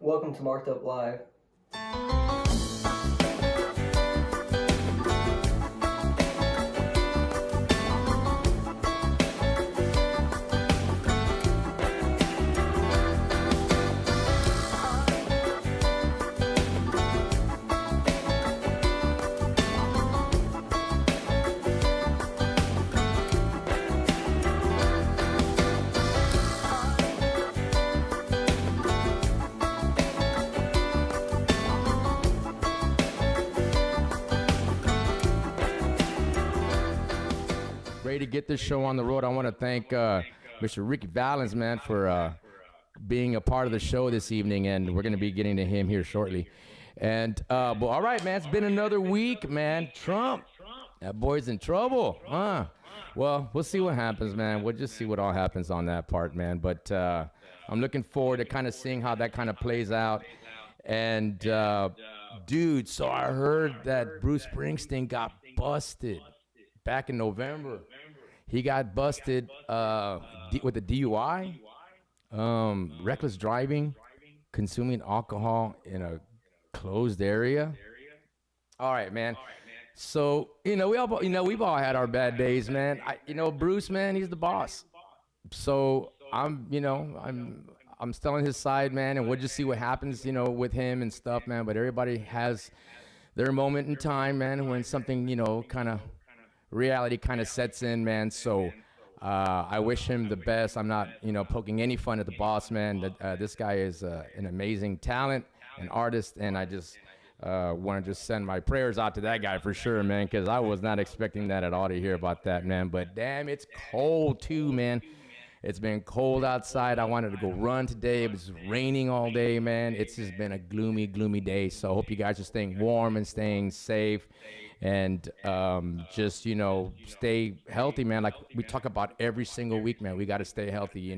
Welcome to Marked Up Live. Ready to get this show on the road. I want to thank Mr. Ricky Valenz, man, for being a part of the show this evening, and we're going to be getting to him here shortly. And, but all right, man, it's been another week, man. Trump, that boy's in trouble. Well, we'll see what happens, man. We'll just see what all happens on that part, man. But I'm looking forward to kind of seeing how that kind of plays out. And, dude, so I heard that Bruce Springsteen got busted back in November. He got busted with a DUI, reckless driving, consuming alcohol in a closed area. All right, man. So, we've all had our bad days, man. Bruce, man, he's the boss. So I'm still on his side, man, and we'll just see what happens, with him and stuff, man. But everybody has their moment in time, man, when something, kind of reality kind of sets in, man. So I wish him the best. I'm not, poking any fun at the boss, man. This guy is an amazing talent, an artist, and I just want to just send my prayers out to that guy for sure, man, because I was not expecting that at all to hear about that, man. But damn, it's cold too, man. It's been cold outside. I wanted to go run today. It was raining all day, man. It's just been a gloomy, gloomy day. So I hope you guys are staying warm and staying safe. And just, stay healthy, man. Like we talk about every single week, man. We got to stay healthy.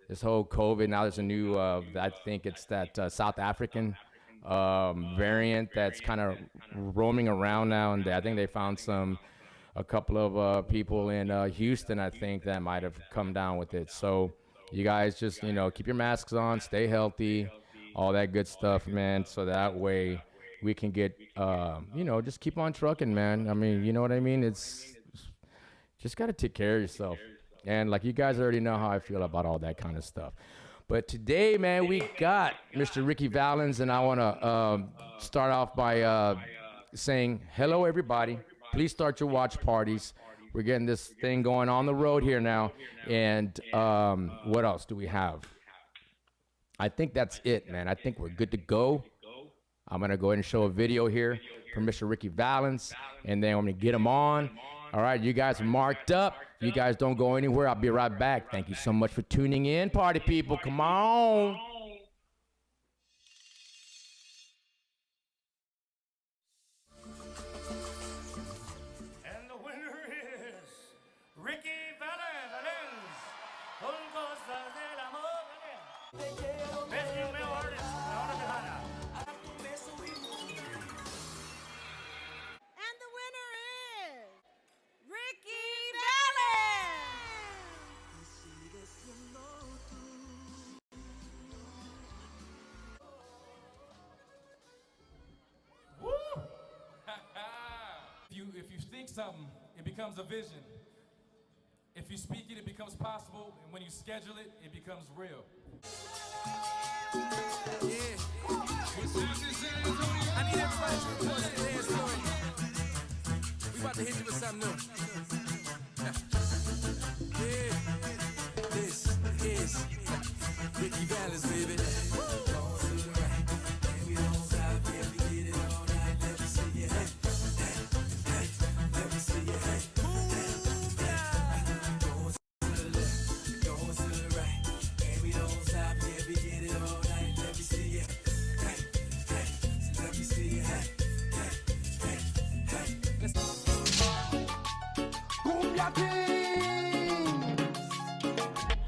This whole COVID. Now there's a new, I think it's that South African variant that's kind of roaming around now. And I think they found a couple of people in Houston, I think, that might have come down with it. So you guys just, keep your masks on, stay healthy, all that good stuff, man. So that way we can get, just keep on trucking, man. I mean, you know what I mean? It's just got to take care of yourself. And like you guys already know how I feel about all that kind of stuff. But today, man, we got Mr. Ricky Valenz, and I want to start off by saying hello, everybody. Please start your watch parties. We're getting this thing going on the road here now. And what else do we have? I think that's it, man. I think we're good to go. I'm going to go ahead and show a video here from Mr. Ricky Valenz, and then I'm going to get him on. All right, you guys are marked up. You guys don't go anywhere. I'll be right back. Thank you so much for tuning in, party people. Come on. And the winner is Ricky Valenz. Con cosas del amor. Best female artist, Ana Tejano. And the winner is Ricky Valenz. Woo! if you think something, it becomes a vision. If you speak it, it becomes possible. And when you schedule it, it becomes real. Yeah. I need everybody to report to the dance floor. We about to hit you with something new. Yeah. This is Ricky Valenz, baby.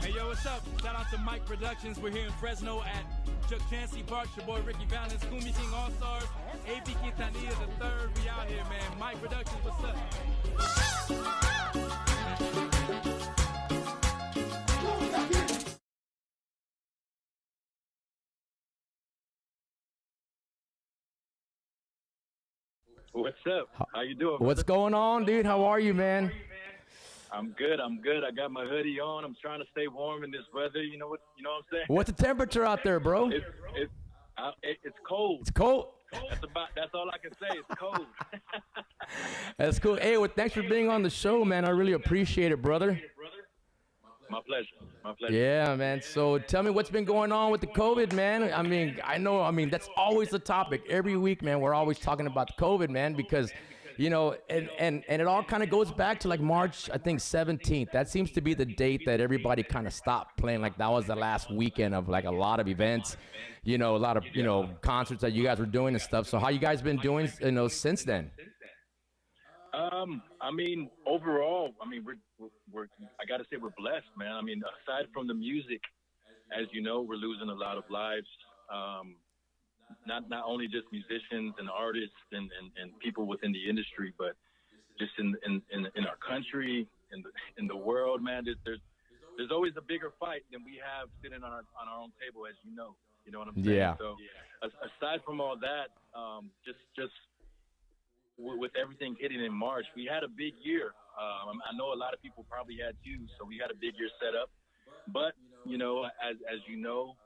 Hey, yo, what's up? Shout out to Mike Productions. We're here in Fresno at Chuck Chancey Park. Your boy Ricky Valenz, Kumbia King Allstarz, AP Quintanilla the third. We out here, man. Mike Productions, what's up? What's up? How you doing? What's going on, dude? How are you, man? I'm good. I got my hoodie on. I'm trying to stay warm in this weather. You know what? You know what I'm saying? What's the temperature out there, bro? It's cold. It's cold. That's all I can say. It's cold. That's cool. Hey, well, thanks for being on the show, man. I really appreciate it, brother. My pleasure. My pleasure. Yeah, man. So tell me what's been going on with the COVID, man. I mean, that's always the topic. Every week, man, we're always talking about the COVID, man, because, you know, and it all kind of goes back to like March, I think 17th. That seems to be the date that everybody kind of stopped playing. Like that was the last weekend of like a lot of events, you know, a lot of, you know, concerts that you guys were doing and stuff. So how you guys been doing, you know, since then? I mean, overall, I mean, we're I got to say we're blessed, man. I mean, aside from the music, as you know, we're losing a lot of lives. Not only just musicians and artists and people within the industry, but just in our country, in the world, man. There's always a bigger fight than we have sitting on our own table, as you know. You know what I'm saying? Yeah. So aside from all that, just with everything hitting in March, we had a big year. I know a lot of people probably had too, so we had a big year set up. But, you know, as you know,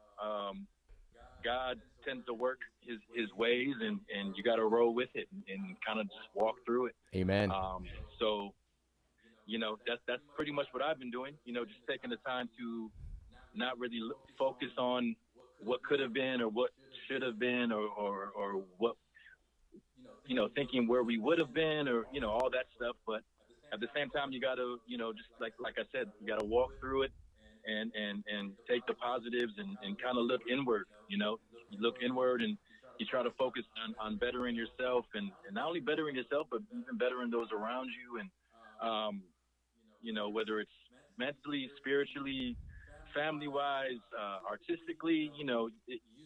God tends to work his ways, and you got to roll with it and kind of just walk through it. Amen. So, you know, that's pretty much what I've been doing, you know, just taking the time to not really focus on what could have been or what should have been or what, you know, thinking where we would have been or, you know, all that stuff. But at the same time, you got to, you know, just like I said, you got to walk through it and take the positives and kind of look inward, you know. You look inward and you try to focus on bettering yourself and not only bettering yourself, but even bettering those around you. And, you know, whether it's mentally, spiritually, family-wise, artistically, you know,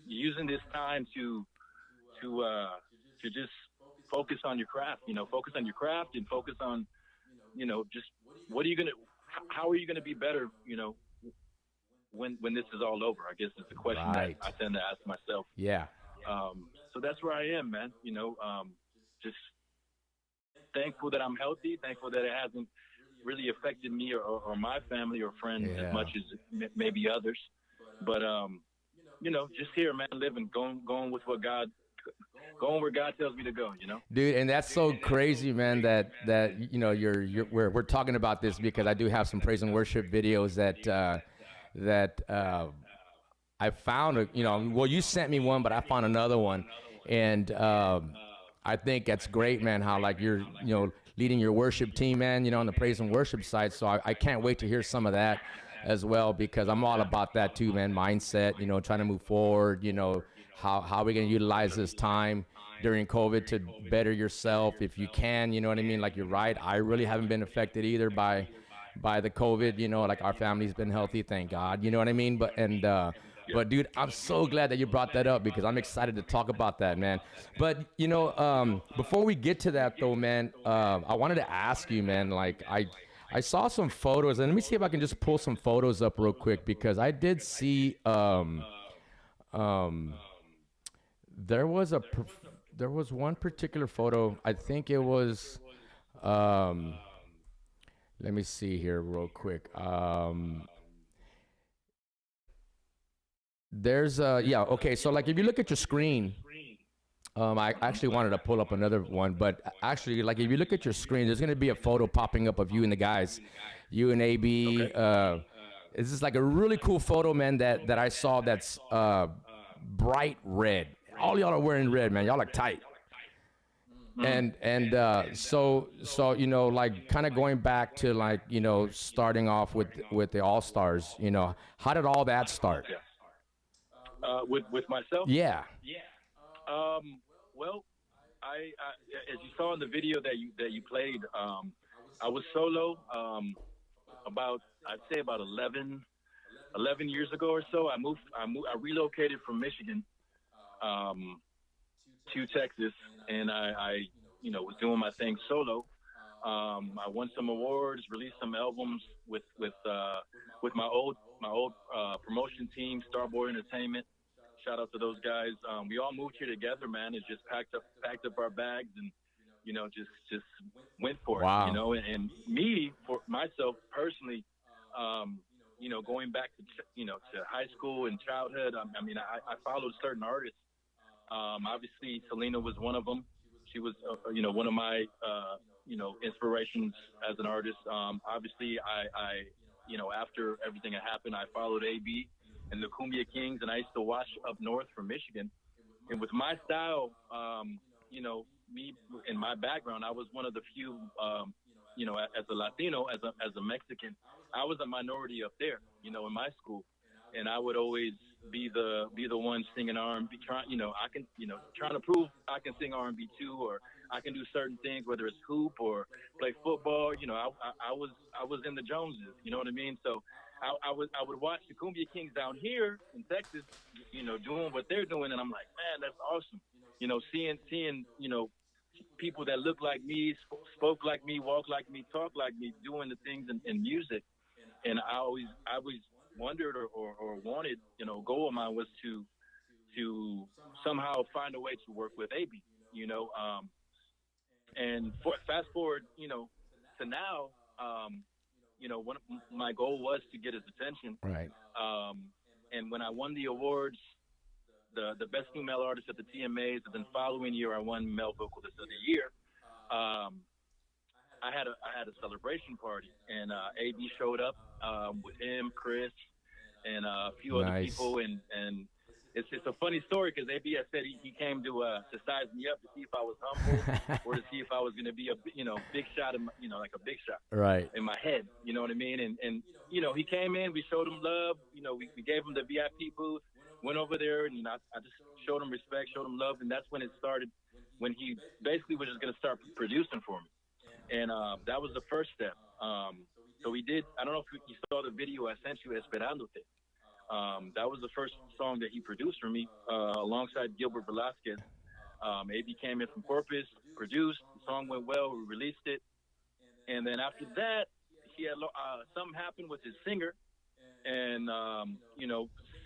using this time to just focus on your craft, you know, focus on your craft and focus on, you know, just how are you going to be better, you know, when this is all over, I guess is the question Right. that I tend to ask myself. Yeah. So that's where I am, man. You know, just thankful that I'm healthy, thankful that it hasn't really affected me or my family or friends Yeah. as much as maybe others. But, you know, just here, man, living, going with what going where God tells me to go, you know? Dude, and that's so crazy, man, that you know, we're talking about this because I do have some praise and worship videos that I found, you know, well, you sent me one, but I found another one. And I think that's great, man, how like you're, you know, leading your worship team, man, you know, on the praise and worship side. So I can't wait to hear some of that as well, because I'm all about that too, man. Mindset, you know, trying to move forward, you know, how are we going to utilize this time during COVID to better yourself if you can, you know what I mean? Like, you're right. I really haven't been affected either by the COVID, you know, like our family's been healthy, thank God, you know what I mean? But dude, I'm so glad that you brought that up because I'm excited to talk about that, man. But, you know, before we get to that though, man, I wanted to ask you, man, like I saw some photos, and let me see if I can just pull some photos up real quick, because I did see, there was one particular photo. I think it was, let me see here real quick. There's yeah, okay. So like, if you look at your screen, I actually wanted to pull up another one, but actually, like, if you look at your screen, there's gonna be a photo popping up of you and the guys, you and AB. Okay. This is like a really cool photo, man, that I saw. That's bright red. All y'all are wearing red, man. Y'all look tight. And so you know, like, kind of going back to, like, you know, starting off with the Allstars, you know, how did all that start? With myself? Yeah. Well, I as you saw in the video that you played, I was solo I'd say about 11 years ago or so. I relocated from Michigan to Texas, and I you know, was doing my thing solo. I won some awards, released some albums with my old promotion team, Starboy Entertainment. Shout out to those guys. We all moved here together, man, and just packed up our bags and, just went for it, Wow. and me, for myself personally, um, going back to, to high school and childhood, I mean, I followed certain artists. Obviously, Selena was one of them. She was, one of my, inspirations as an artist. Obviously, after everything had happened, I followed AB and the Kumbia Kings, and I used to watch up north from Michigan. And with my style, me in my background, I was one of the few, as a Latino, as a Mexican, I was a minority up there, in my school, and I would always be the one singing R&B, trying, I can, trying to prove I can sing R&B too, or I can do certain things, whether it's hoop or play football. I was in the Joneses, you know what I mean? So I would watch the Cumbia Kings down here in Texas, doing what they're doing, and I'm like, man, that's awesome. Seeing people that look like me, spoke like me, walk like me, talk like me, doing the things in music. And I always wondered or wanted, goal of mine was to somehow find a way to work with AB, and fast forward, to now, one of my goal was to get his attention. Right. Um, and when I won the awards, the best female artist at the TMAs, and then following year I won male vocalist of the year. Um, I had a celebration party, and AB showed up with him, Chris, and a few other Nice. people, and it's a funny story because AB had said he came to size me up to see if I was humble or to see if I was going to be a big shot in like a big shot Right. in my head, you know what I mean? And he came in, we showed him love, we gave him the VIP booth, went over there, and I just showed him respect, showed him love, and that's when it started, when he basically was just going to start producing for me. And that was the first step. So we did, I don't know if you saw the video I sent you, Esperándote. That was the first song that he produced for me, alongside Gilbert Velasquez. AB came in from Corpus, produced, the song went well, we released it. And then after that, he had something happened with his singer, and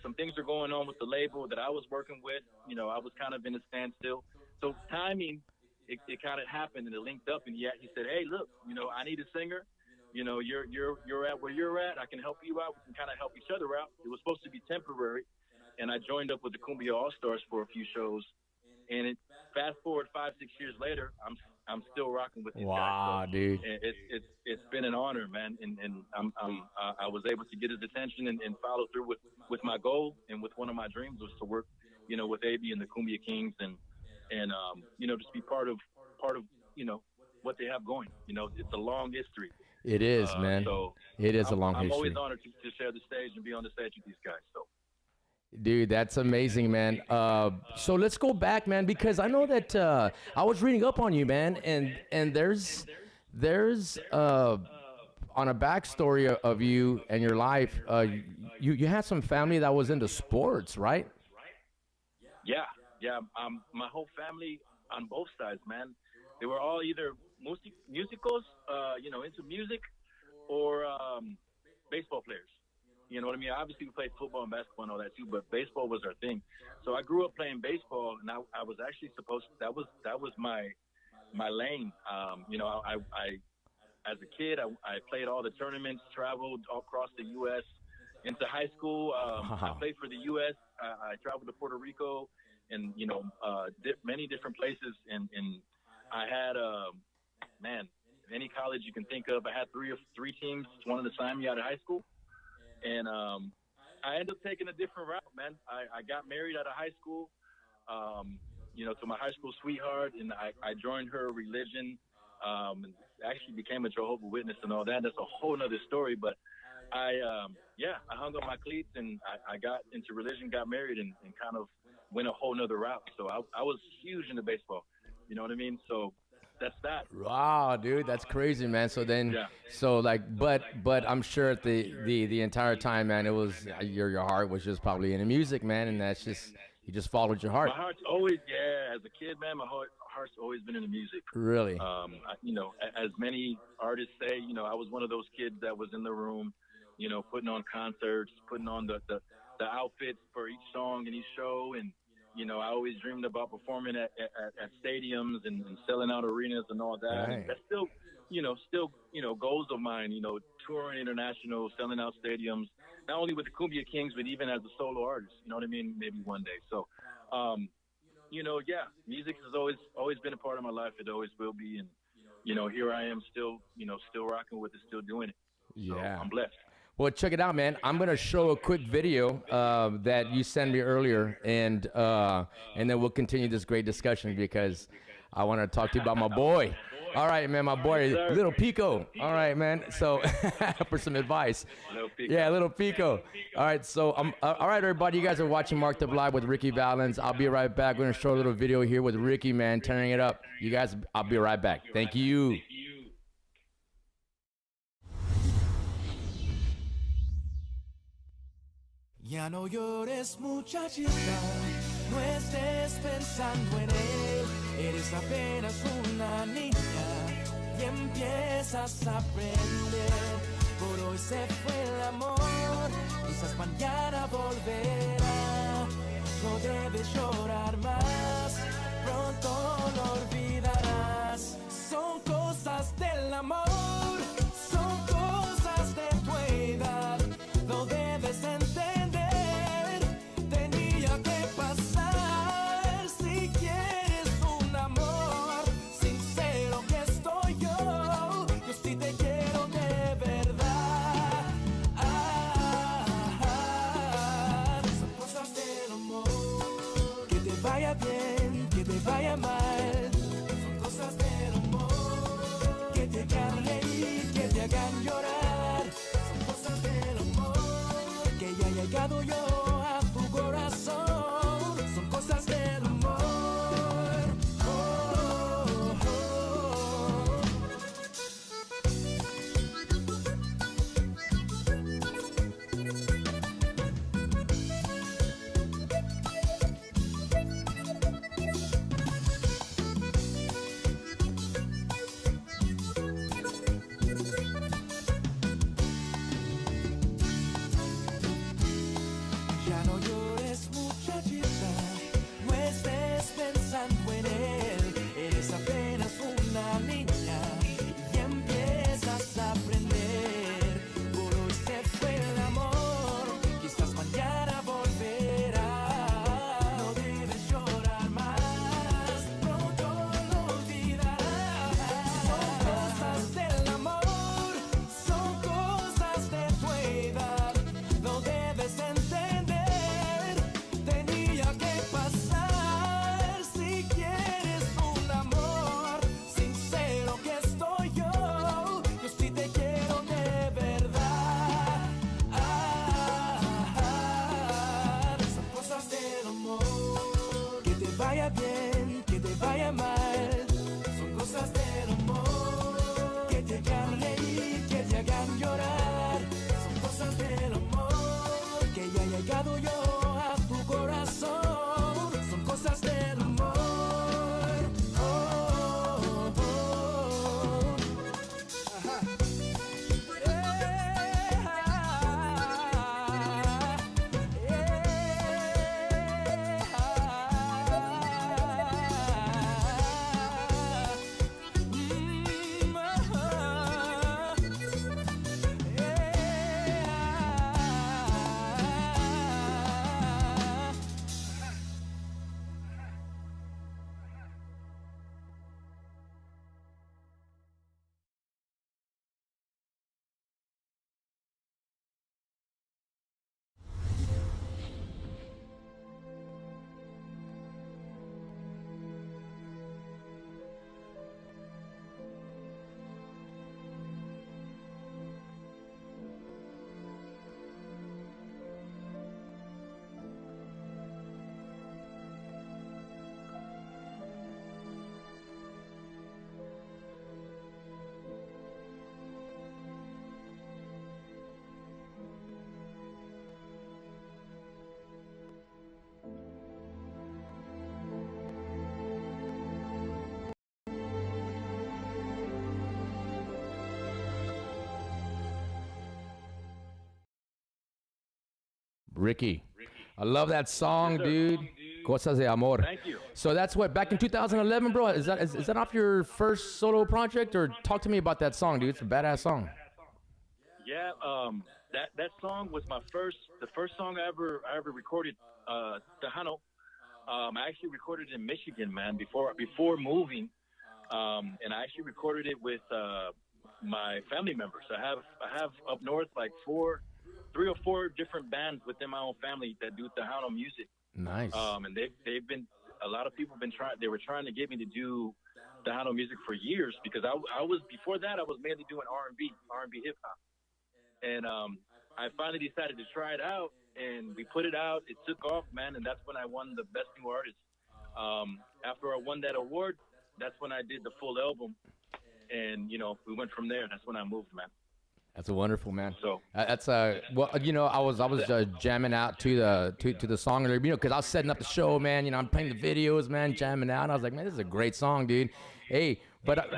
some things are going on with the label that I was working with. I was kind of in a standstill. So timing, it kind of happened, and it linked up. And he said, "Hey, look, I need a singer. You're at where you're at. I can help you out. We can kind of help each other out." It was supposed to be temporary, and I joined up with the Kumbia Allstars for a few shows. And fast forward 5-6 years later, I'm still rocking with these guys. Wow, So dude. it's been an honor, man. And I was able to get his attention and follow through with my goal, and with one of my dreams was to work, with AB and the Kumbia Kings, and just be part of what they have going. It's a long history. It is, man. So It is a long I'm history. always honored to share the stage and be on the stage with these guys. So. Dude, that's amazing, man. So let's go back, man, because I know that I was reading up on you, man, and there's on a backstory of you and your life, you had some family that was into sports, right? Yeah. My whole family on both sides, man. They were all either musicals, into music, or baseball players. You know what I mean? Obviously, we played football and basketball and all that too, but baseball was our thing. So I grew up playing baseball, and I was actually supposed to, that was my lane. I as a kid, I played all the tournaments, traveled all across the U.S. Into high school. I played for the U.S. I traveled to Puerto Rico, and many different places. And I had any college you can think of. I had three teams wanted to sign me out of high school. And I ended up taking a different route, man. I got married out of high school, to my high school sweetheart, and I joined her religion, and actually became a Jehovah's Witness and all that. That's a whole nother story. But I hung up my cleats, and I got into religion, got married, and kind of went a whole nother route. So I was huge into baseball. You know what I mean? So that's that. Wow, dude, that's crazy, man. So then, Yeah. so like, but I'm sure the entire time, man, it was your heart was just probably into music, man, and that's just you just followed your heart. My heart's always, as a kid, man, my heart's always been into music. Really? As many artists say, I was one of those kids that was in the room, putting on concerts, putting on the outfits for each song and each show, and I always dreamed about performing at stadiums and selling out arenas and all that. Right. And that's still, goals of mine. Touring international, selling out stadiums, not only with the Kumbia Kings, but even as a solo artist. You know what I mean? Maybe one day. So, music has always been a part of my life. It always will be. And here I am, still rocking with it, still doing it. So Yeah. I'm blessed. Well, check it out, man. I'm gonna show a quick video that you sent me earlier, and then we'll continue this great discussion because I want to talk to you about my boy. All right, man, my boy, Yes, sir. Little Pico. All right, man. So for some advice. Little Pico. Yeah, Little Pico. All right, so all right, everybody. You guys are watching Marked Up Live with Ricky Valenz. I'll be right back. We're gonna show a little video here with Ricky, man, turning it up. You guys, I'll be right back. Thank you. Ya no llores, muchachita, no estés pensando en él. Eres apenas una niña y empiezas a aprender. Por hoy se fue el amor, quizás mañana volverá. No debes llorar más, pronto lo olvidarás. Son cosas del amor, son cosas de tu edad. No debes entender. Vaya mal, son cosas del amor que te hagan reír, que te hagan llorar, son cosas del amor que ya he llegado yo a tu corazón, son cosas del amor. Ricky, I love that song, dude. Cosas de Amor. Thank you. So that's what, back in 2011, bro? Is that off your first solo project? Or talk to me about that song, dude. It's a badass song. Yeah, that song was the first song I ever recorded. Tejano. I actually recorded it in Michigan, man, before moving. And I actually recorded it with my family members. I have up north like 3 or 4 different bands within my own family that do Tejano music. Nice. And they've been, a lot of people they were trying to get me to do Tejano music for years, because I was, before that, I was mainly doing R&B hip hop. And I finally decided to try it out, and we put it out. It took off, man, and that's when I won the Best New Artist. After I won that award, that's when I did the full album, and we went from there. That's when I moved, man. That's a wonderful, man. So that's well, I was jamming out to the song, because I was setting up the show, man. I'm playing the videos, man, jamming out. And I was like, man, this is a great song, dude. Hey, but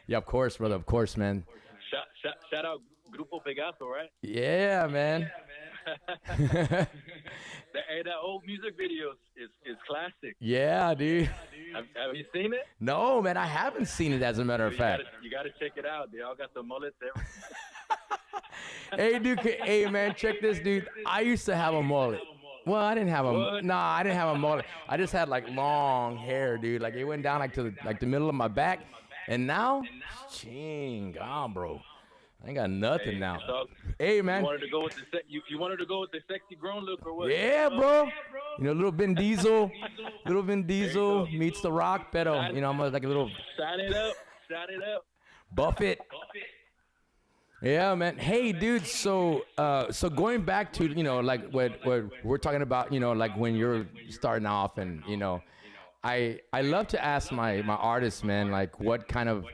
yeah, of course, brother, of course, man. Shout out Grupo Pegaso, right? Yeah, man. That old music video is classic. Yeah, dude. Have you seen it? No, man, I haven't seen it, as a matter of fact. You gotta check it out. They all got the mullets, everything. Hey, dude. Hey, man, check this, dude. I used to have a mullet. Well, I didn't have I didn't have a mullet. I just had like long hair, dude. Like it went down like to the middle of my back. And now, bro. I ain't got nothing now. Hey, man. You wanted to go with you wanted to go with the sexy grown look, or what? Yeah, bro. Little Vin Diesel. Little Vin Diesel meets The Rock, pero, I'm like a little. Shut it up. Buff it. Yeah, man. Hey, dude. So going back to like what we're talking about, like when you're starting off, and I love to ask my artists, man, like what kind of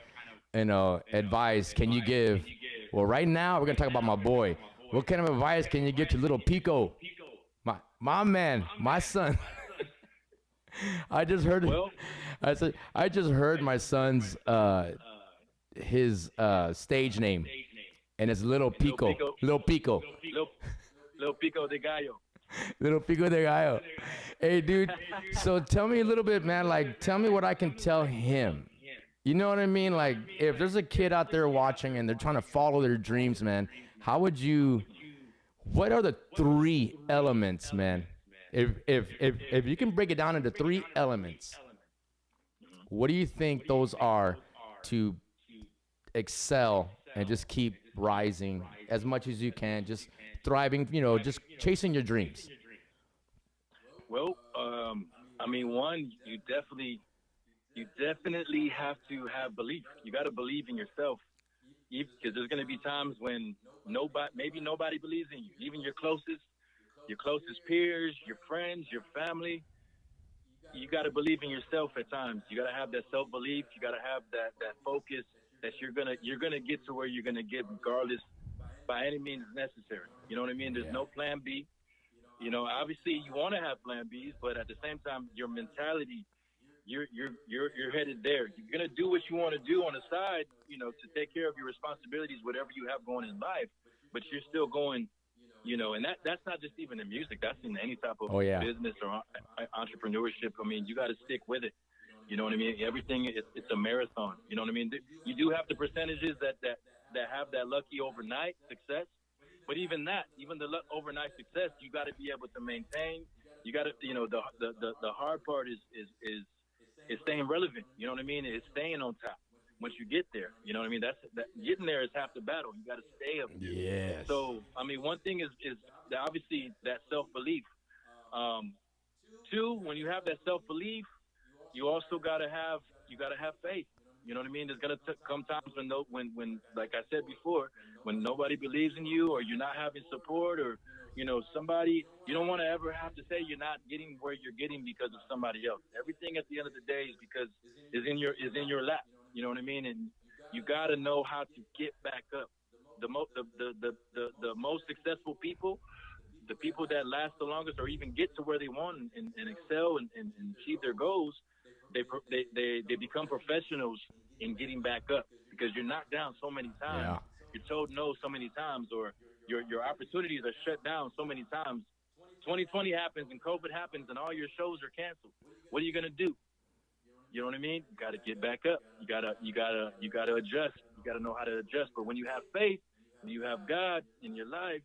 advice can you give? Well, right now we're gonna talk about my boy. What kind of advice can you give to little Pico, my man, my son? I just heard. I just heard my son's his stage name, and it's Little Pico. Little Pico. Little Pico de Gallo. Little Pico de Gallo. Hey, dude. So tell me a little bit, man. Like, tell me what I can tell him. You know what I mean? Like, if there's a kid out there watching and they're trying to follow their dreams, man, what are the 3 elements, man? If you can break it down into 3 elements, what do you think those are to excel and just keep rising as much as you can, just thriving, just chasing your dreams? Well, I mean, one, you definitely have to have belief. You got to believe in yourself, because there's going to be times when nobody believes in you, even your closest peers, your friends, your family. You got to believe in yourself at times. You got to have that self-belief. You got to have that focus that you're gonna get to where you're gonna get, regardless, by any means necessary. You know what I mean? There's no plan B. Obviously you want to have plan Bs, but at the same time, your mentality, you're headed there. You're gonna do what you want to do on the side, to take care of your responsibilities, whatever you have going in life. But you're still going, and that's not just even in music. That's in any type of business or entrepreneurship. I mean, you got to stick with it. You know what I mean? Everything, it's a marathon. You know what I mean? You do have the percentages that have that lucky overnight success, but even the overnight success, you got to be able to maintain. You got to, the hard part is staying relevant. You know what I mean? It's staying on top once you get there. You know what I mean? That getting there is half the battle. You got to stay up there. Yes. So, I mean, one thing is obviously that self-belief. 2, when you have that self-belief, you also gotta have faith. You know what I mean? There's gonna come times when, like I said before, when nobody believes in you, or you're not having support, or somebody, you don't want to ever have to say you're not getting where you're getting because of somebody else. Everything at the end of the day is in your lap. You know what I mean? And you gotta know how to get back up. The most successful people, the people that last the longest, or even get to where they want and excel and achieve their goals, they become professionals in getting back up, because you're knocked down so many times. Yeah. You're told no so many times, or your opportunities are shut down so many times. 2020 happens and COVID happens and all your shows are canceled. What are you gonna do? You know what I mean? You got to get back up. You gotta adjust. You got to know how to adjust. But when you have faith, when you have God in your life,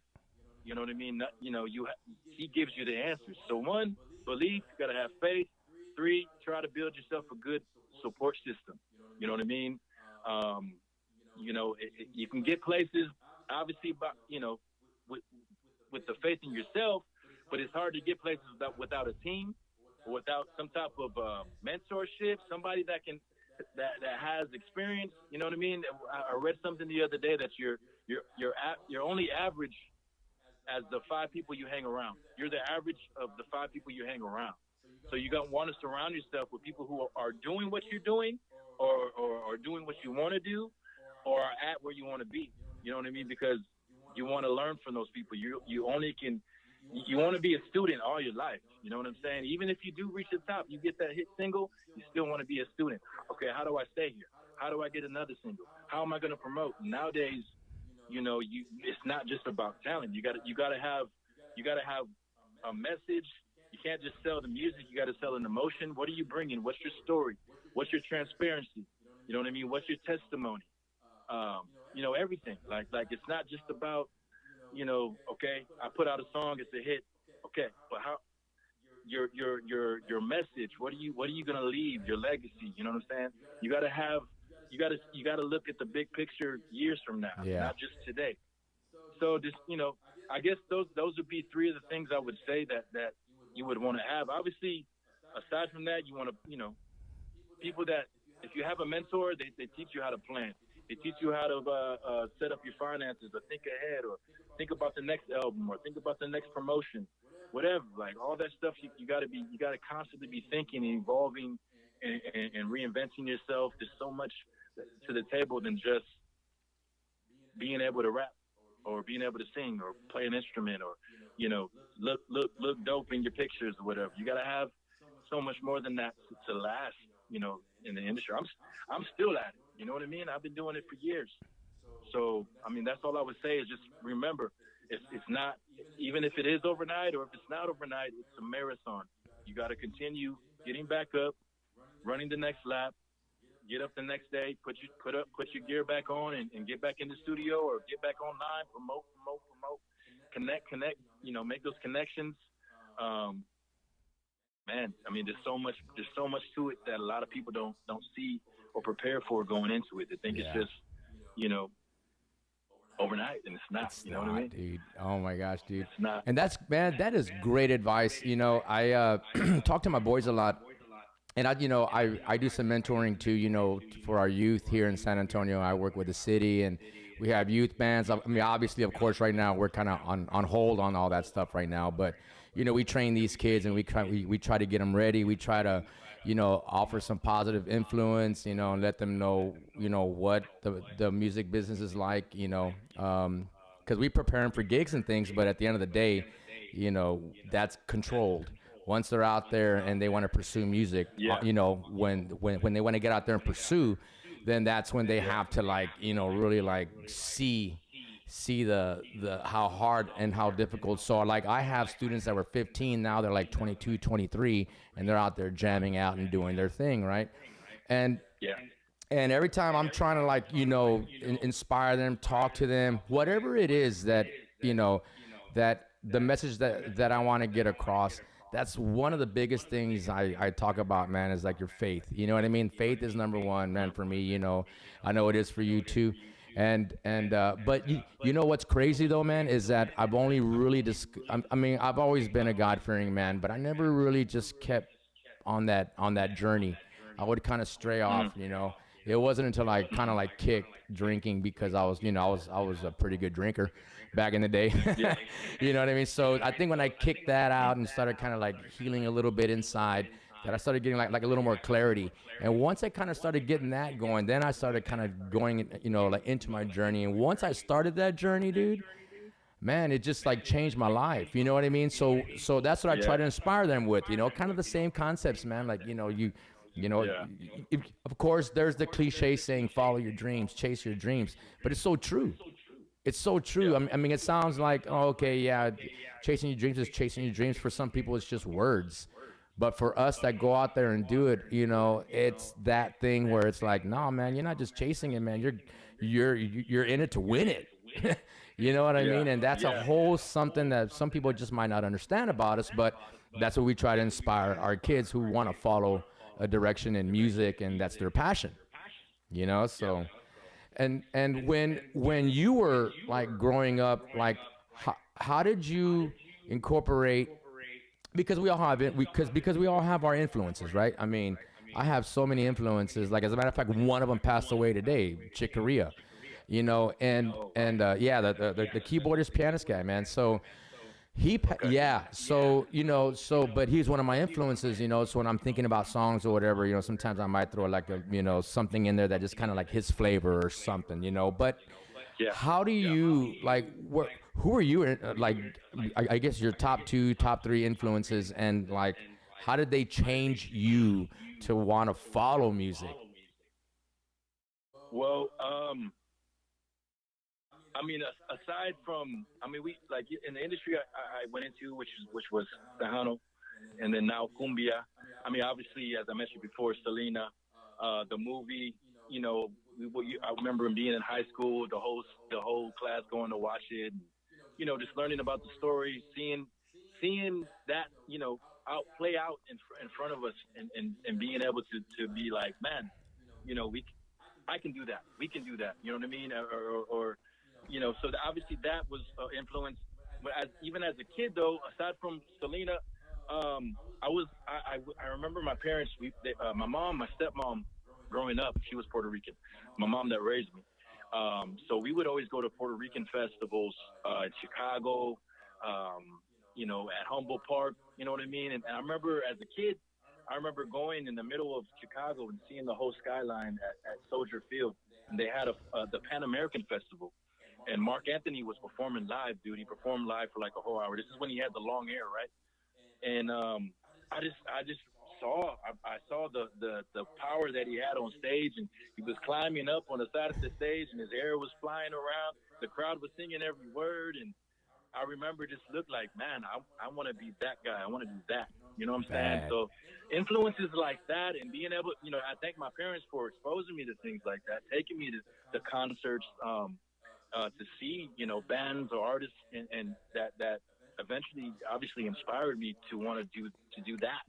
you know what I mean? He gives you the answers. So 1, believe. You got to have faith. 3, try to build yourself a good support system. You know what I mean? You can get places, obviously, with the faith in yourself, but it's hard to get places without a team or without some type of mentorship, somebody that has experience. You know what I mean? I read something the other day that you're only average as the 5 people you hang around. You're the average of the 5 people you hang around. So you want to surround yourself with people who are doing what you're doing, or doing what you want to do, or are at where you want to be. You know what I mean? Because you want to learn from those people. You want to be a student all your life. You know what I'm saying? Even if you do reach the top, you get that hit single, you still want to be a student. Okay, how do I stay here? How do I get another single? How am I going to promote? Nowadays, it's not just about talent. You gotta have a message. You can't just sell the music. You got to sell an emotion. What are you bringing? What's your story? What's your transparency? You know what I mean? What's your testimony? Everything. Like it's not just about, okay, I put out a song, it's a hit. Okay, but how your message? What are you gonna leave? Your legacy? You know what I'm saying? You gotta look at the big picture years from now, not just today. So just I guess those would be 3 of the things I would say that you would want to have. Obviously, aside from that, you want to people that, if you have a mentor, they teach you how to plan. They teach you how to set up your finances, or think ahead, or think about the next album, or think about the next promotion, whatever. Like all that stuff, you got to constantly be thinking and evolving and reinventing yourself. There's so much to the table than just being able to rap, or being able to sing, or play an instrument, or look dope in your pictures, or whatever. You got to have so much more than that to last, in the industry. I'm still at it. You know what I mean? I've been doing it for years. So, I mean, that's all I would say is just remember, it's not, even if it is overnight or if it's not overnight, it's a marathon. You got to continue getting back up, running the next lap, get up the next day, put your gear back on and get back in the studio, or get back online, promote, connect, make those connections. Man, I mean, there's so much to it that a lot of people don't see or prepare for going into it. They think it's just, overnight, and it's not. You know what I mean, dude? Oh my gosh, dude! It's not. And that is great advice. I talk to my boys a lot, and I do some mentoring too. For our youth here in San Antonio, I work with the city, and we have youth bands. I mean, obviously, of course, right now we're kind of on hold on all that stuff right now, but we train these kids, and we try to get them ready. We try to offer some positive influence, and let them know, what the music business is like, because we prepare them for gigs and things, but at the end of the day, that's controlled. Once they're out there and they want to pursue music, when they want to get out there and pursue, then that's when they have to really see the how hard and how difficult. So I have students that were 15, now they're 22, 23, and they're out there jamming out and doing their thing, right? And every time I'm trying to inspire them, talk to them, whatever it is that that the message that I want to get across, that's one of the biggest things I talk about, man, is your faith. You know what I mean? Faith is number one, man, for me. I know it is for you too. But you know what's crazy though, man, is that I've only really I've always been a God-fearing man, but I never really just kept on that journey. I would kind of stray off, It wasn't until I kind of kicked drinking, because I was a pretty good drinker back in the day. You know what I mean? So I think when I kicked that out and started kind of healing a little bit inside, that I started getting a little more clarity. And once I kind of started getting that going, then I started kind of going, into my journey. And once I started that journey, dude, man, it just changed my life. You know what I mean? So that's what I try to inspire them with, kind of the same concepts, man. Of course, there's the cliche saying, follow your dreams, chase your dreams, but it's so true. It's so true. I mean, it sounds like, oh, okay, yeah, chasing your dreams is chasing your dreams. For some people, it's just words. But for us that go out there and do it, you know, it's that thing where it's like, no, man, you're not just chasing it, man. You're in it to win it. You know what I mean? And that's a whole something that some people just might not understand about us, but that's what we try to inspire our kids who want to follow a direction in music, and that's their passion. You know, so and when you were like growing up, like how did you incorporate, because we all have it, because we all have our influences, right? I mean, I have so many influences. Like, as a matter of fact, one of them passed away today, Chick Corea, you know, and yeah, the keyboardist pianist guy, man. So yeah, so you know, so but he's one of my influences, you know. So when I'm thinking about songs or whatever, you know, sometimes I might throw like a, you know, something in there that just kind of like his flavor or something, you know. But how do you like? Who are you? Like, I guess your top 2, top 3 influences, and like, how did they change you to want to follow music? Well, I mean, aside from, I mean, we like in the industry I went into, which was Tejano, and then now Kumbia. I mean, obviously, as I mentioned before, Selena, the movie. You know, I remember being in high school, the whole class going to watch it. You know, just learning about the story, seeing that, you know, play out in front of us, and being able to be like, man, you know, I can do that. We can do that. You know what I mean? Or you know, so obviously that was influence. But even as a kid, though, aside from Selena, I remember my parents. My mom, my stepmom, growing up, she was Puerto Rican. My mom that raised me. So we would always go to Puerto Rican festivals in Chicago, you know, at Humboldt Park. You know what I mean? And I remember as a kid, I remember going in the middle of Chicago and seeing the whole skyline at Soldier Field. And they had the Pan American Festival. And Marc Anthony was performing live, dude. He performed live for like a whole hour. This is when he had the long hair, right? And I just saw the power that he had on stage, and he was climbing up on the side of the stage, and his hair was flying around. The crowd was singing every word, and I remember just looked like, man, I want to be that guy. I want to do that. You know what I'm saying? So influences like that, and being able, you know, I thank my parents for exposing me to things like that, taking me to concerts, to see, you know, bands or artists, and that eventually obviously inspired me to want to do that.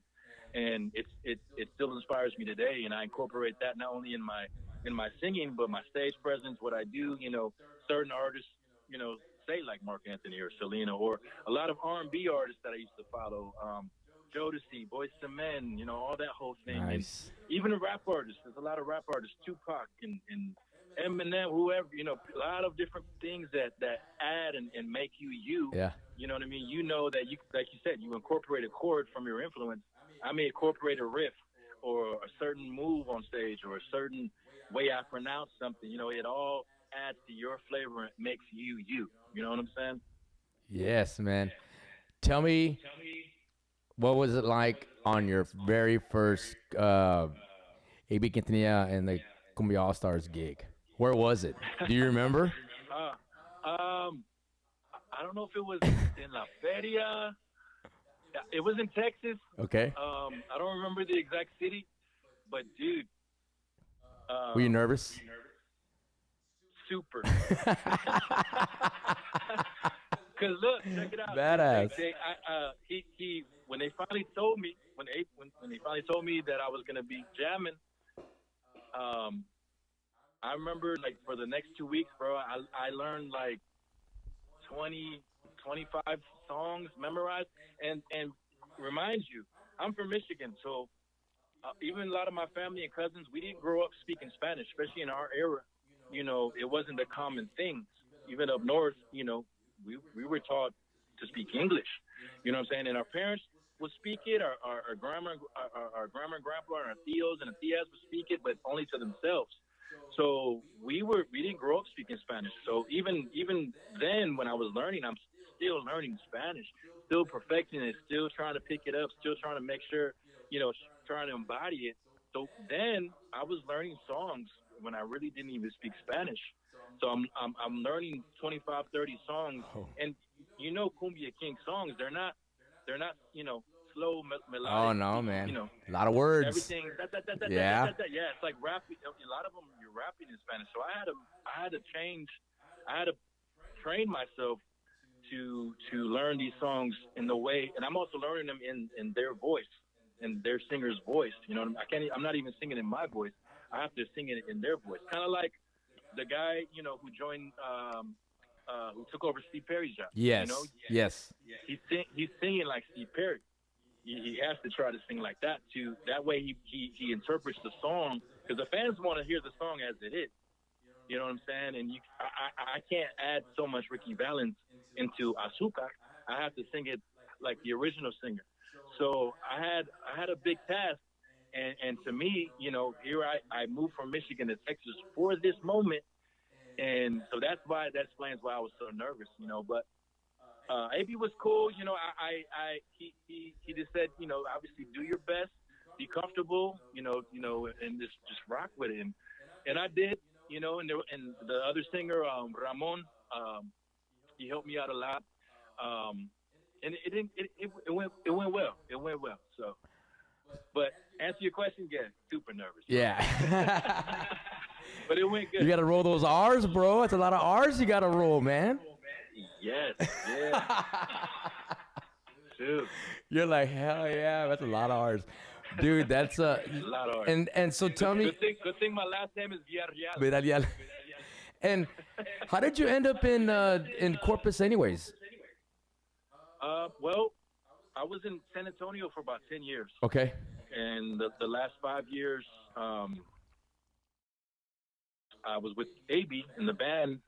And it still inspires me today, and I incorporate that not only in my singing, but my stage presence, what I do. You know, certain artists, you know, say like Marc Anthony or Selena, or a lot of R&B artists that I used to follow, Jodeci, Boyz II Men, you know, all that whole thing. Nice. And even the rap artists, there's a lot of rap artists, Tupac and Eminem, whoever, you know, a lot of different things that add and make you. Yeah. You know what I mean? You know that you, like you said, you incorporate a chord from your influence. I may incorporate a riff or a certain move on stage or a certain way I pronounce something. You know, it all adds to your flavor and makes you. You know what I'm saying? Yes, man. Tell me, what was it like on your very first AB Quintanilla and the Kumbia Allstarz gig? Where was it? Do you remember? I don't know if it was in La Feria. It was in Texas. Okay. I don't remember the exact city, but dude. Were you nervous? Super. Cause look, check it out. Badass. He when they finally told me when they finally told me that I was gonna be jamming, I remember like for the next 2 weeks, bro, I learned like 20, 25 songs memorized, and remind you, I'm from Michigan, so even a lot of my family and cousins, we didn't grow up speaking Spanish, especially in our era. You know, it wasn't a common thing. Even up north, you know, we were taught to speak English. You know what I'm saying? And our parents would speak it, our grandma and grandpa, and our tios and tias would speak it, but only to themselves. So we didn't grow up speaking Spanish. So even then, when I was learning, I'm still learning Spanish, still perfecting it, still trying to pick it up, still trying to make sure, you know, trying to embody it. So then I was learning songs when I really didn't even speak Spanish. So I'm learning 25, 30 songs, and Kumbia King songs. They're not slow melodic. Oh no, man. A lot of You words. everything. Yeah. Yeah, it's like rapping. A lot of them you're rapping in Spanish. So I had to change. I had to train myself to learn these songs in the way, and I'm also learning them in their voice, in their singer's voice. I'm not even singing in my voice. I have to sing it in their voice. Kind of like the guy, who joined, who took over Steve Perry's job. Yes. Yes. He's singing like Steve Perry. He has to try to sing like that too. That way he interprets the song, because the fans want to hear the song as it is. You know what I'm saying? And I can't add so much Ricky Valenz into Azúcar. I have to sing it like the original singer. So I had a big task, and to me, here I moved from Michigan to Texas for this moment, and so that explains why I was so nervous, But AB was cool, he just said, obviously do your best, be comfortable, and just rock with it, and I did, and the other singer, Ramon, he helped me out a lot, and it went well. It went well. So, but answer your question, yeah, super nervous. Yeah. But it went good. You got to roll those R's, bro. It's a lot of R's you got to roll, man. Yes, yeah. Dude. You're like, hell yeah, that's a lot of R's. Dude, that's a lot of R's. And so tell me. Good thing my last name is Villarreal. Villarreal. And how did you end up in Corpus anyways? Well, I was in San Antonio for about 10 years. Okay. And the last 5 years, I was with AB in the band.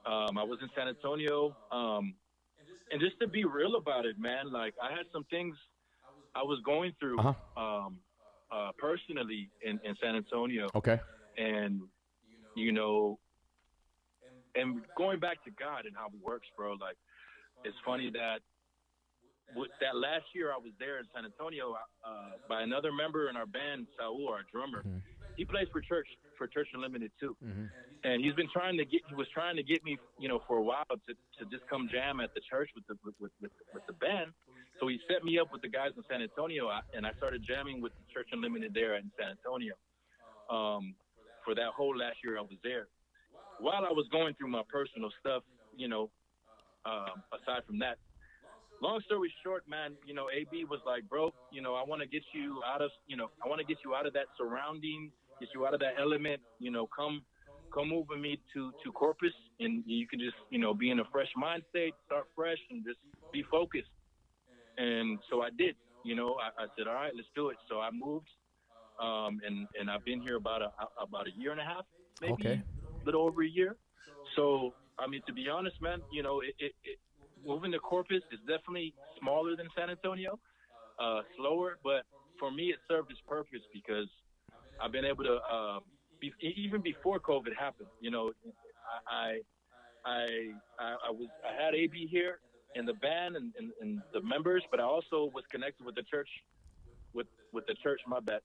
I was in San Antonio. And just to be real about it, man, like I had some things I was going through personally in San Antonio. Okay. And, and going back to God and how he works, bro, like it's funny that with that last year I was there in San Antonio by another member in our band, Saul, our drummer. Mm-hmm. He plays for Church Unlimited too. Mm-hmm. And he was trying to get me, for a while to just come jam at the church with the band. So he set me up with the guys in San Antonio, and I started jamming with the Church Unlimited there in San Antonio. For that whole last year I was there. While I was going through my personal stuff, aside from that, long story short, man, AB was like, bro, I want to get you out of, that surrounding, get you out of that element, come move with me to Corpus, and you can just, be in a fresh mind state, start fresh, and just be focused. And so I did, I said, all right, let's do it. So I moved, and I've been here about a year and a half, maybe. Okay. A little over a year. So, I mean, to be honest, man, moving to Corpus is definitely smaller than San Antonio, slower, but for me, it served its purpose because I've been able to, even before COVID happened, I had AB here in the band and the members, but I also was connected with the church, with the church, my bad.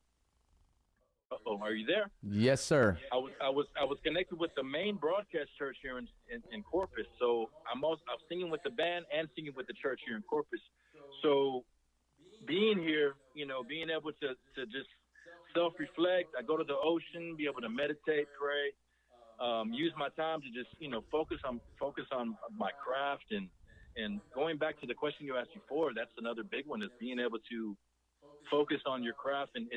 Uh-oh, are you there? Yes, sir. I was connected with the main broadcast church here in Corpus. So I'm singing with the band and singing with the church here in Corpus. So being here, being able to just self-reflect, I go to the ocean, be able to meditate, pray, use my time to just, focus on my craft and going back to the question you asked before, that's another big one, is being able to focus on your craft. And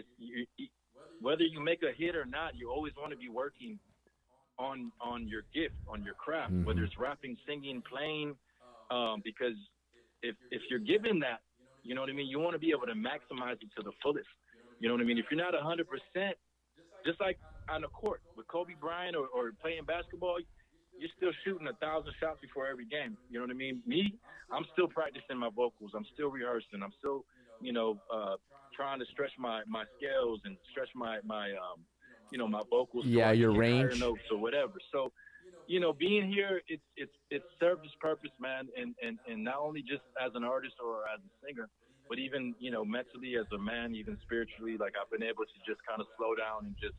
whether you make a hit or not, you always want to be working on your gift, on your craft, mm-hmm. whether it's rapping, singing, playing, because if you're given that, you know what I mean, you want to be able to maximize it to the fullest. You know what I mean? If you're not 100%, just like on the court with Kobe Bryant or playing basketball, you're still shooting 1,000 shots before every game. You know what I mean? Me, I'm still practicing my vocals. I'm still rehearsing. I'm still, trying to stretch my scales and stretch my vocals. Yeah, your range. Notes or whatever. So, being here, it's served its purpose, man. And not only just as an artist or as a singer, but even, mentally as a man, even spiritually, like I've been able to just kind of slow down and just,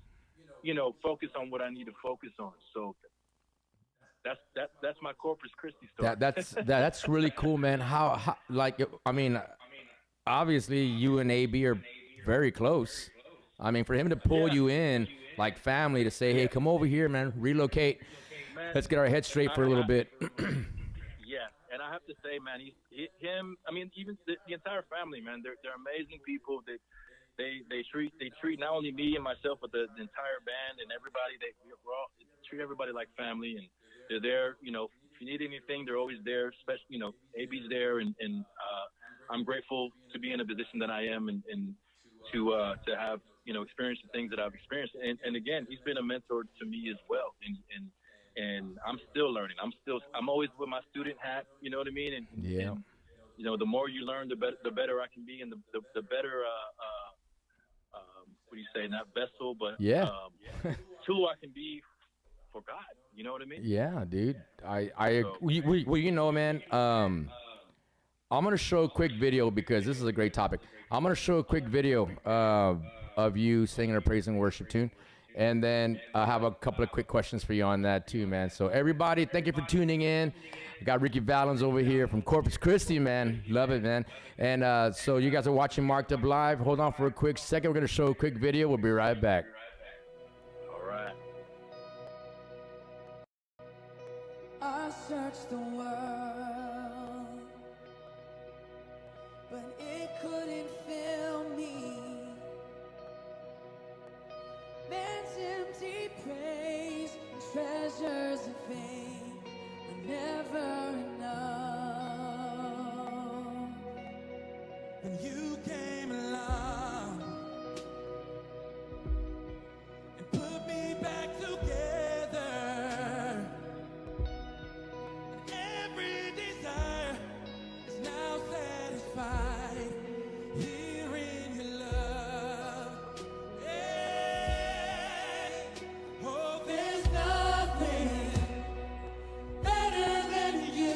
focus on what I need to focus on. So that's my Corpus Christi story. That's really cool, man. How like I mean, obviously you and AB are very close. I mean, for him to pull you in like family to say, hey, come over here, man, relocate. Man, Let's get our heads straight for a little bit. Yeah, and I have to say, man, him. I mean, even the entire family, man. They're amazing people. They treat not only me and myself, but the entire band and everybody. They treat everybody like family, and they're there. You know, if you need anything, they're always there. Especially, you know, AB's there, and I'm grateful to be in a position that I am, and to have, you know, experienced the things that I've experienced. And again, he's been a mentor to me as well, and I'm still learning. I'm always with my student hat, you know what I mean? And you know, the more you learn, the better I can be, and the better what do you say? Not vessel, but tool I can be for God. You know what I mean? Yeah, dude. Well, you know, man. I'm gonna show a quick video because this is a great topic. I'm gonna show a quick video of you singing a praise and worship tune. And then I have a couple of quick questions for you on that too, man. So everybody, thank you for tuning in. We got Ricky Valenz over here from Corpus Christi, man. Love it, man. And so you guys are watching Marked Up Live. Hold on for a quick second. We're going to show a quick video. We'll be right back. All right. I searched the world, but it couldn't fill me. Man's empty praise and treasures of fame are never enough. And you came along and put me back together. And every desire is now satisfied here in your love. Oh, there's nothing better than you.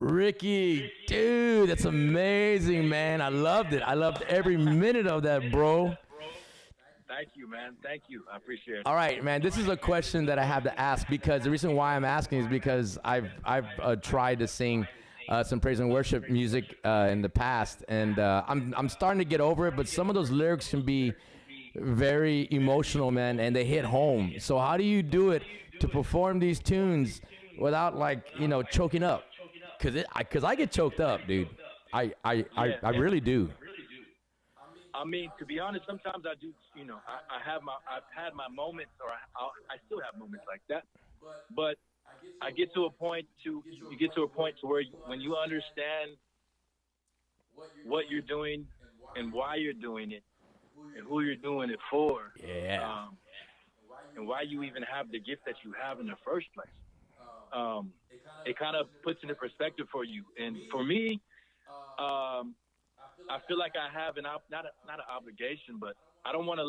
Ricky, dude, that's amazing, man. I loved it. I loved every minute of that, bro. Thank you, man. Thank you. I appreciate it. All right, man. This is a question that I have to ask because the reason why I'm asking is because I've tried to sing some praise and worship music in the past, and I'm starting to get over it. But some of those lyrics can be very emotional, man, and they hit home. So how do you do it to perform these tunes without, like, choking up? Cause I get choked up, dude. I really do. I mean, to be honest, sometimes I do. I've had my moments, or I still have moments like that. But I get to a point you get to a point to where when you understand what you're doing and why you're doing it and who you're doing it for, and why you even have the gift that you have in the first place, it kind of puts into perspective for you. And for me, I feel like I have not an obligation, but I don't want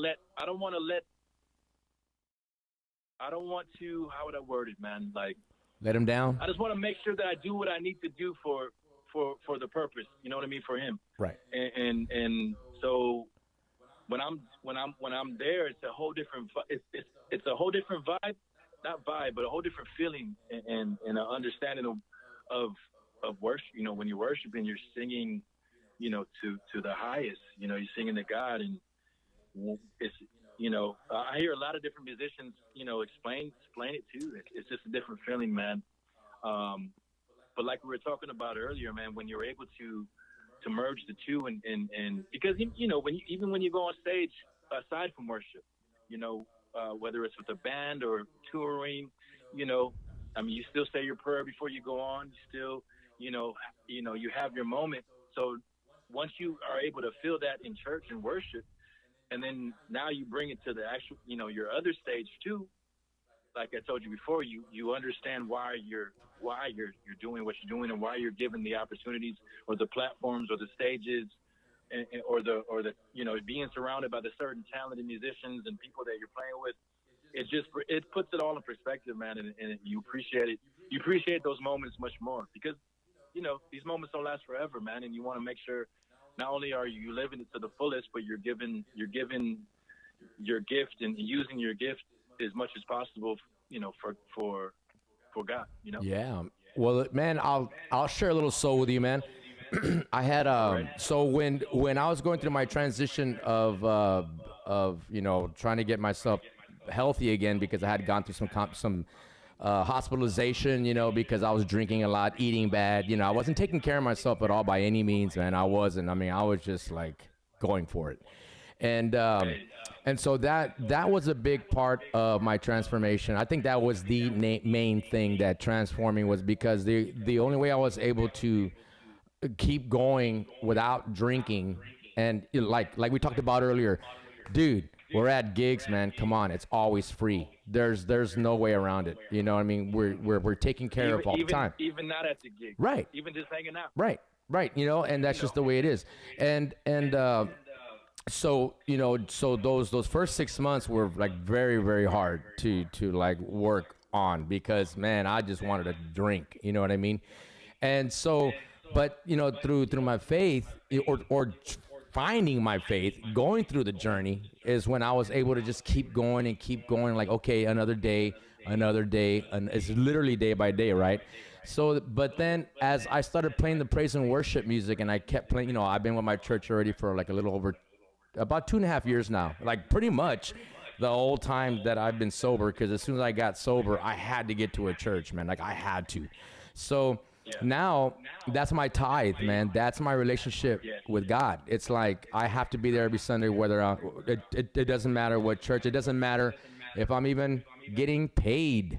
to, how would I word it, man? Like, let him down. I just want to make sure that I do what I need to do for the purpose. You know what I mean? For him. Right. And so when I'm there, it's a whole different. It's a whole different vibe, not vibe, but a whole different feeling and an understanding of worship. When you're worshiping, you're singing, to the highest. You're singing to God, and it's. I hear a lot of different musicians, explain it too. It's just a different feeling, man. But like we were talking about earlier, man, when you're able to merge the two, and because when you go on stage, aside from worship, whether it's with a band or touring, I mean, you still say your prayer before you go on. You still, you have your moment. So once you are able to feel that in church and worship, and then now you bring it to the actual, your other stage too. Like I told you before, you understand why you're doing what you're doing, and why you're given the opportunities or the platforms or the stages, or the being surrounded by the certain talented musicians and people that you're playing with. It puts it all in perspective, man, and you appreciate it. You appreciate those moments much more because these moments don't last forever, man, and you want to make sure. Not only are you living it to the fullest, but you're giving your gift and using your gift as much as possible, for God, Yeah. Well, man, I'll share a little soul with you, man. I had so when I was going through my transition of trying to get myself healthy again, because I had gone through some hospitalization, because I was drinking a lot, eating bad. I wasn't taking care of myself at all by any means, man. I wasn't. I mean, I was just like going for it. And so that was a big part of my transformation. I think that was the main thing that transforming was, because the only way I was able to keep going without drinking, and like we talked about earlier, dude, we're at gigs, man. Come on, it's always free. There's no way around it. You know what I mean? We're taken care of all the time. Even not at the gig. Right. Even just hanging out. Right. And that's just the way it is. And so those first 6 months were like very, very hard to like work on, because man, I just wanted to drink. You know what I mean? And so, but through my faith, or finding my faith, going through the journey, is when I was able to just keep going. Like, okay, another day, and it's literally day by day, right? So, but then as I started playing the praise and worship music, and I kept playing, I've been with my church already for like a little over about 2.5 years now, like pretty much the whole time that I've been sober, because as soon as I got sober, I had to get to a church, man. Like, I had to. So now that's my tithe, man. That's my relationship with God. It's like I have to be there every Sunday, whether it doesn't matter what church. It doesn't matter if I'm even getting paid,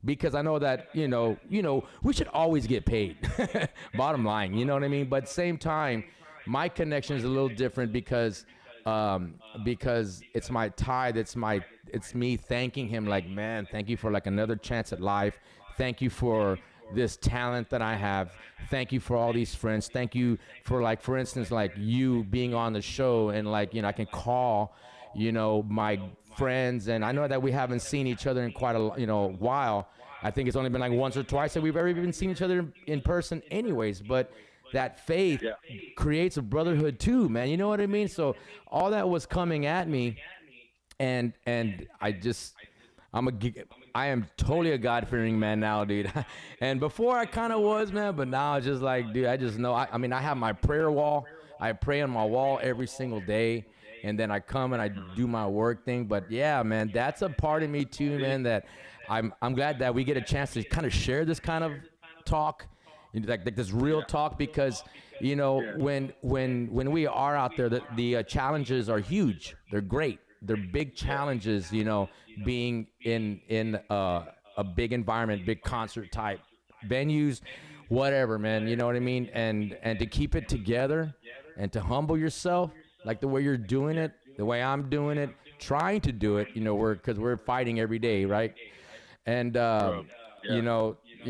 because I know that we should always get paid. Bottom line, you know what I mean? But same time, my connection is a little different, because it's my tithe. It's me thanking him, like, man, thank you for like another chance at life. Thank you for this talent that I have. Thank you for all these friends. Thank you for, like, for instance, like you being on the show, and like, I can call, my friends, and I know that we haven't seen each other in quite a while, I think it's only been like once or twice that we've ever even seen each other in person anyways. But that faith creates a brotherhood too, man. You know what I mean? So all that was coming at me, and I am totally a God-fearing man now, dude. And before I kind of was, man, but now it's just like, dude, I just know. I mean, I have my prayer wall. I pray on my wall every single day, and then I come and I do my work thing. But yeah, man, that's a part of me too, man, that I'm glad that we get a chance to kind of share this kind of talk, like this real talk, because you know when we are out there, the challenges are huge. They're great. They're big challenges, you know, being in a big environment, big concert type venues, whatever, man. You know what I mean? And to keep it together and to humble yourself, like the way you're doing it, the way I'm doing it, trying to do it, you know, because we're fighting every day, right? And you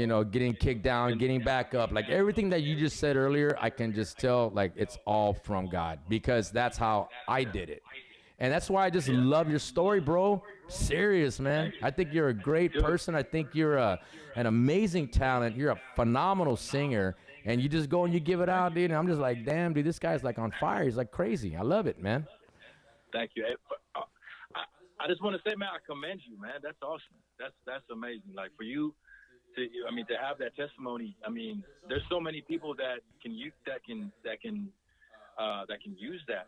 know, getting kicked down, getting back up, like everything that you just said earlier, I can just tell, like, it's all from God, because that's how I did it. And that's why I just love your story, bro. Serious, man. I think you're a great person. I think you're an amazing talent. You're a phenomenal singer. And you just go and you give it out, dude. And I'm just like, damn, dude, this guy's like on fire. He's like crazy. I love it, man. Thank you. I just want to say, man, I commend you, man. That's awesome. That's amazing. Like, for you to have that testimony. I mean, there's so many people that can use that.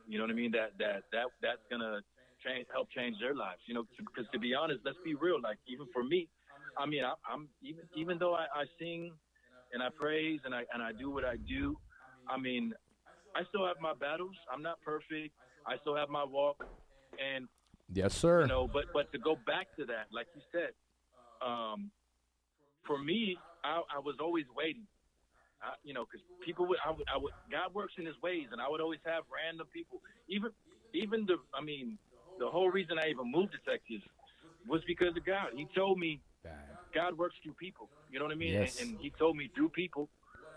You know what I mean? That's gonna help change their lives. You know, because to be honest, let's be real. Like, even for me, I mean, I'm even though I sing and I praise and I do what I do, I mean, I still have my battles. I'm not perfect. I still have my walk. And yes, sir. You know, but to go back to that, like you said, for me, I was always waiting. You know, because people would, God works in His ways, and I would always have random people. Even the whole reason I even moved to Texas was because of God. He told me God works through people. You know what I mean? Yes. And He told me through people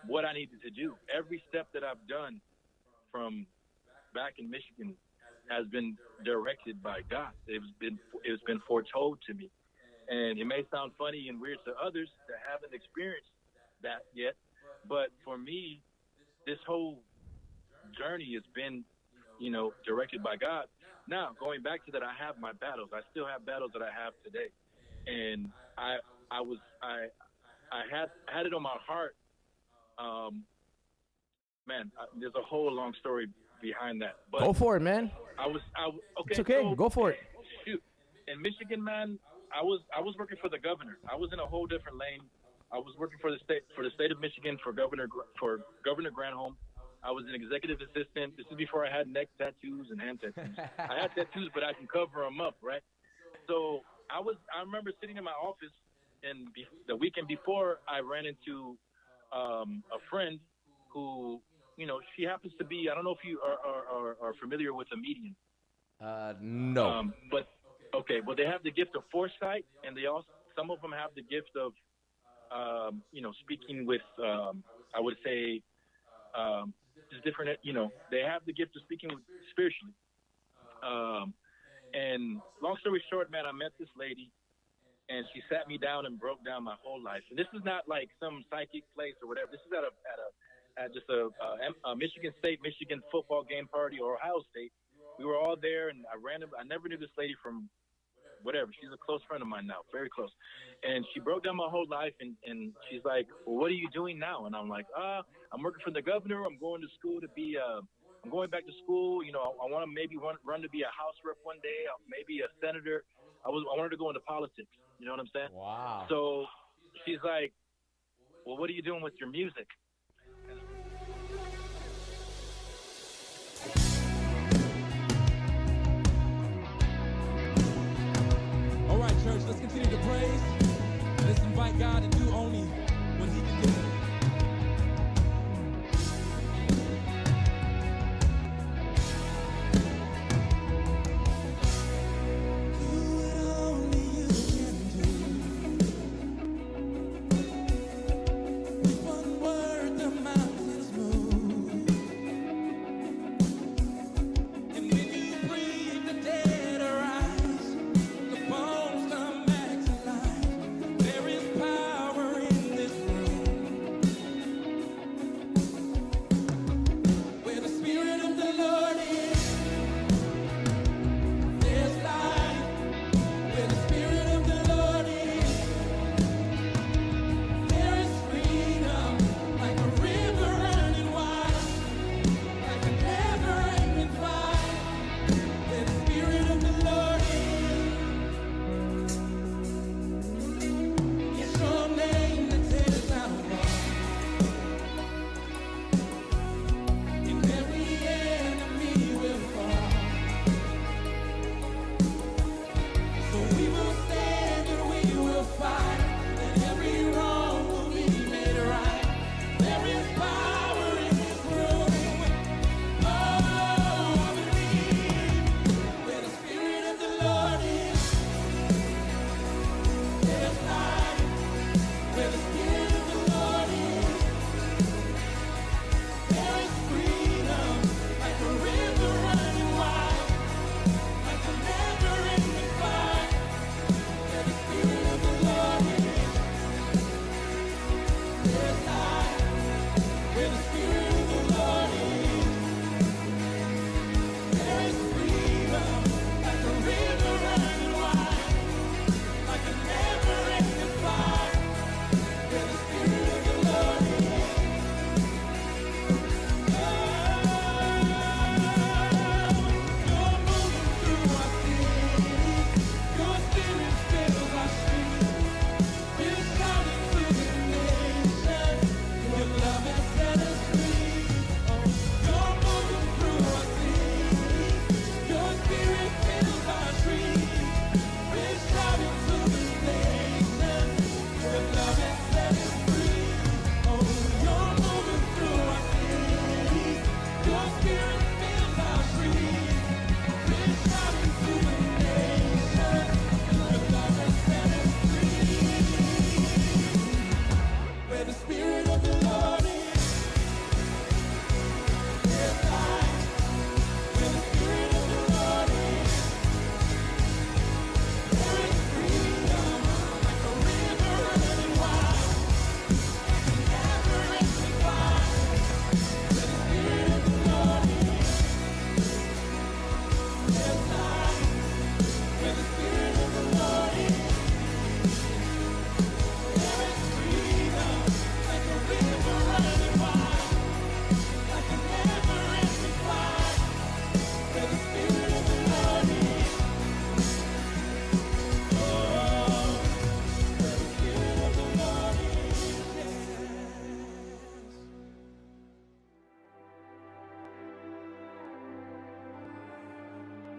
what I needed to do. Every step that I've done from back in Michigan has been directed by God. It's been foretold to me, and it may sound funny and weird to others that haven't experienced that yet. But for me, this whole journey has been, you know, directed by God. Now, going back to that, I have my battles. I still have battles that I have today. And I had it on my heart. There's a whole long story behind that. But go for it, man. Okay. It's okay. So, go for it. Shoot. In Michigan, man, I was working for the governor. I was in a whole different lane. I was working for the state of Michigan for Governor Granholm. I was an executive assistant. This is before I had neck tattoos and hand tattoos. I had tattoos, but I can cover them up, right? So I remember sitting in my office, and the weekend before, I ran into a friend who, you know, she happens to be, I don't know if you are familiar with a medium. No. But okay, well, they have the gift of foresight, and some of them have the gift of you know, speaking with, I would say, just different, you know, they have the gift of speaking with spiritually. And long story short, man, I met this lady, and she sat me down and broke down my whole life. And this is not like some psychic place or whatever. This is at just a Michigan football game party, or Ohio State. We were all there, and I never knew this lady from whatever. She's a close friend of mine now, very close. And she broke down my whole life, and she's like, well, what are you doing now? And I'm like, I'm working for the governor. I'm going to school to be, I'm going back to school. You know, I want to maybe run to be a House rep one day, maybe a senator. I wanted to go into politics. You know what I'm saying? Wow. So she's like, well, what are you doing with your music? All right, church, let's continue to praise. Let's invite God to do only what He can do. There is power.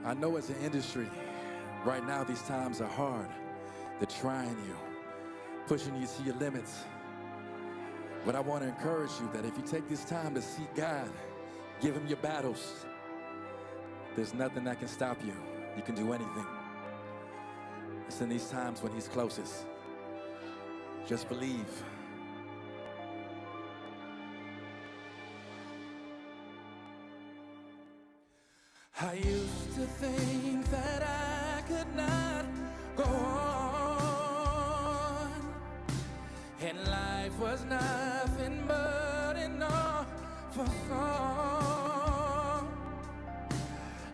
I know as an industry, right now these times are hard. They're trying you, pushing you to your limits. But I want to encourage you that if you take this time to seek God, give him your battles, there's nothing that can stop you. You can do anything. It's in these times when he's closest. Just believe. I used to think that I could not go on, and life was nothing but an awful song.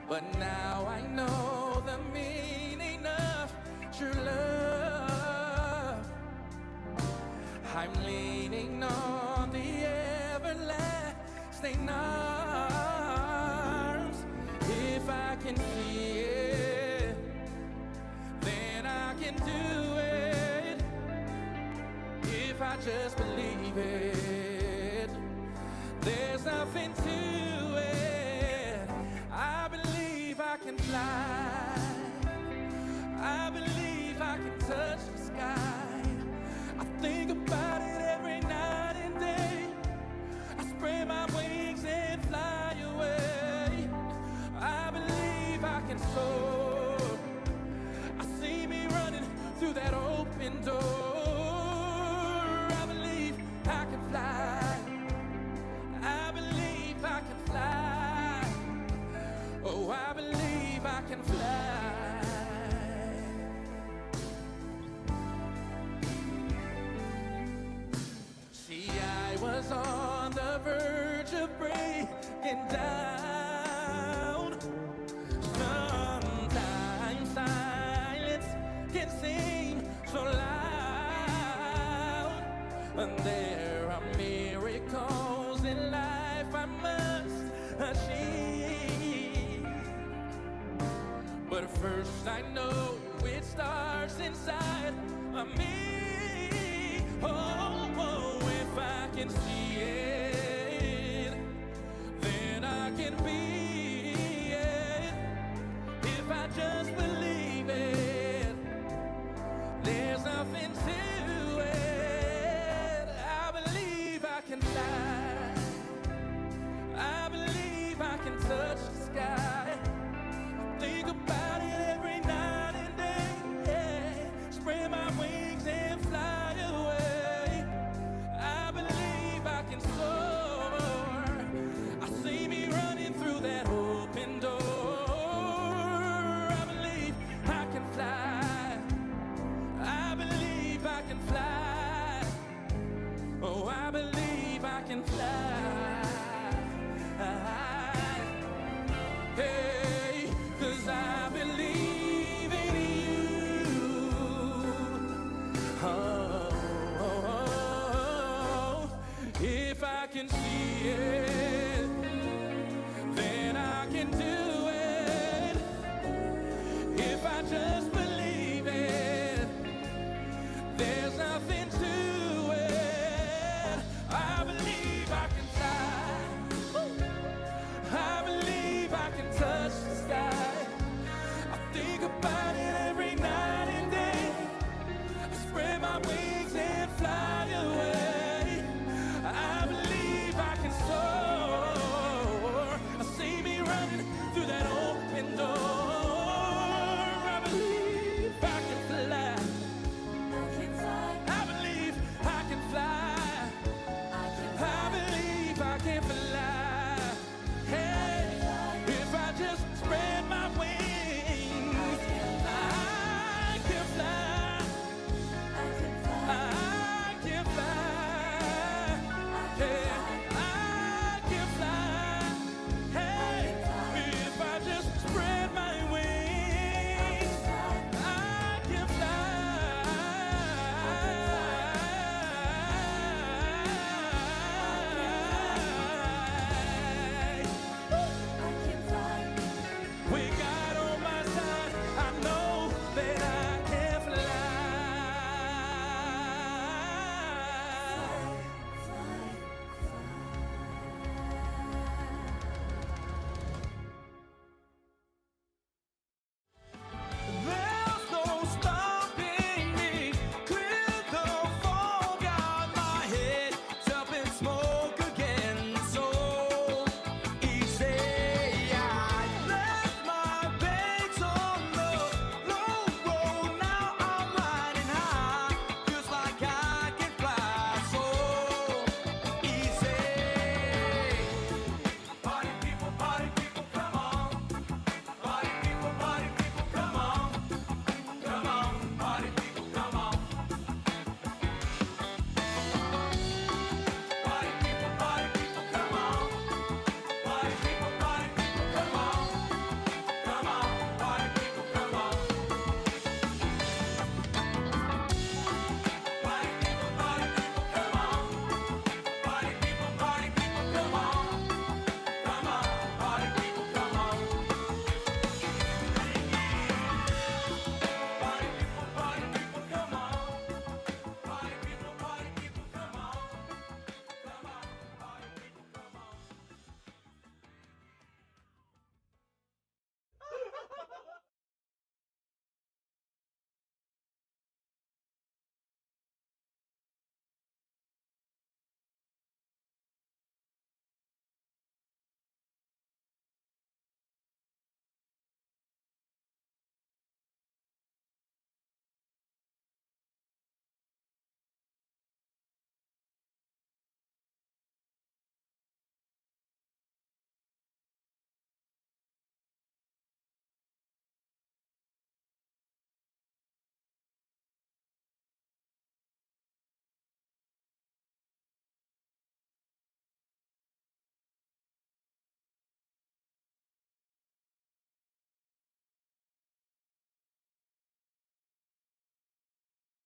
But now I know the meaning of true love. I'm leaning on the everlasting arms. If I can see it, then I can do it. If I just believe it, there's nothing to it. I believe I can fly. I believe I can touch the sky. I think about it every night and day. I spread my wings and fly away. I believe I can soar. I see me running through that open door. I believe I can fly. I believe I can fly. Oh, I believe I can fly. See, I was on the verge of breaking down. Sometimes silence can seem so loud, and there are miracles in life I must achieve. But first I know it starts inside of me. Oh, if I can see it, then I can be it. If I just believe it, there's nothing to it. I believe I can fly. I believe I can touch the sky. Think about it every night and day. Yeah. Spread my wings and fly away. I believe I can soar. I see me running through that open door. I believe I can fly. I believe I can fly. Oh, I believe I can fly. Hey, 'cause I believe in you. Oh, if I can see it,